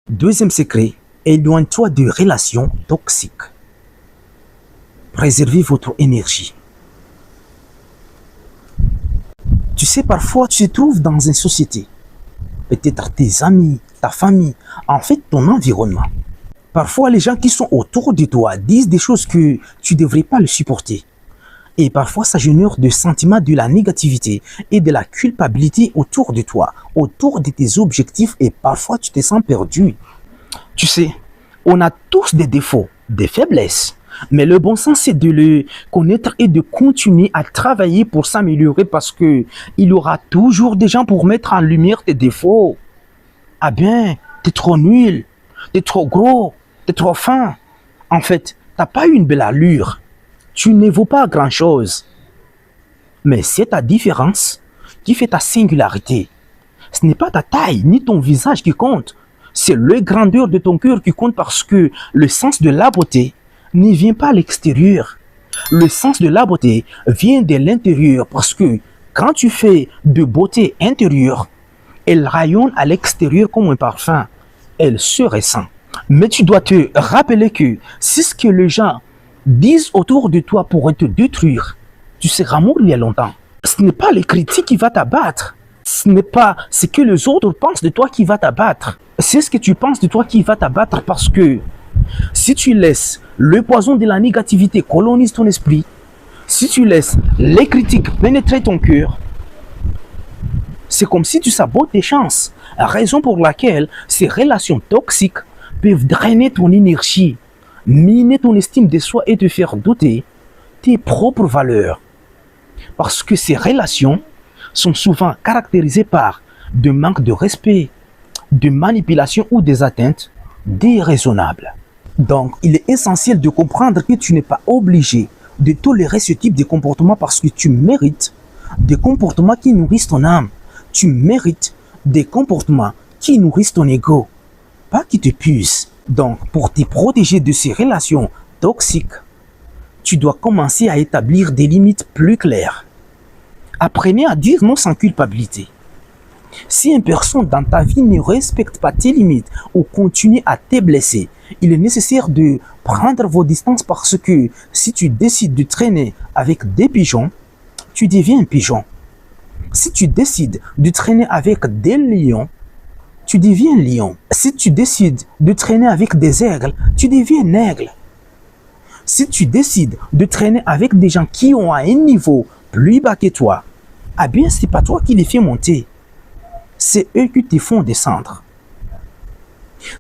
Deuxième secret, éloigne-toi de relations toxiques. Préservez votre énergie. Tu sais, parfois, tu te trouves dans une société. Peut-être tes amis, ta famille, en fait, ton environnement. Parfois, les gens qui sont autour de toi disent des choses que tu ne devrais pas le supporter. Et parfois, ça génère des sentiments de la négativité et de la culpabilité autour de toi, autour de tes objectifs, et parfois, tu te sens perdu. Tu sais, on a tous des défauts, des faiblesses. Mais le bon sens, c'est de le connaître et de continuer à travailler pour s'améliorer parce que il y aura toujours des gens pour mettre en lumière tes défauts. Ah bien, t'es trop nul, t'es trop gros, t'es trop fin. En fait, t'as pas une belle allure. Tu ne vaux pas grand-chose. Mais c'est ta différence qui fait ta singularité. Ce n'est pas ta taille ni ton visage qui compte. C'est la grandeur de ton cœur qui compte parce que le sens de la beauté ne vient pas à l'extérieur. Le sens de la beauté vient de l'intérieur parce que quand tu fais de beauté intérieure, elle rayonne à l'extérieur comme un parfum. Elle se ressent. Mais tu dois te rappeler que si ce que les gens disent autour de toi pourrait te détruire, tu seras mort il y a longtemps. Ce n'est pas les critiques qui vont t'abattre. Ce n'est pas ce que les autres pensent de toi qui va t'abattre. C'est ce que tu penses de toi qui va t'abattre parce que si tu laisses le poison de la négativité coloniser ton esprit, si tu laisses les critiques pénétrer ton cœur, c'est comme si tu sabotes tes chances. La raison pour laquelle ces relations toxiques peuvent drainer ton énergie, miner ton estime de soi et te faire douter tes propres valeurs. Parce que ces relations sont souvent caractérisées par de manque de respect, de manipulation ou des atteintes déraisonnables. Donc, il est essentiel de comprendre que tu n'es pas obligé de tolérer ce type de comportement parce que tu mérites des comportements qui nourrissent ton âme. Tu mérites des comportements qui nourrissent ton ego, pas qui te puissent. Donc, pour te protéger de ces relations toxiques, tu dois commencer à établir des limites plus claires. Apprenez à dire non sans culpabilité. Si une personne dans ta vie ne respecte pas tes limites ou continue à te blesser, il est nécessaire de prendre vos distances parce que si tu décides de traîner avec des pigeons, tu deviens un pigeon. Si tu décides de traîner avec des lions, tu deviens un lion. Si tu décides de traîner avec des aigles, tu deviens un aigle. Si tu décides de traîner avec des gens qui ont un niveau plus bas que toi, ah bien, c'est pas toi qui les fais monter. C'est eux qui te font descendre.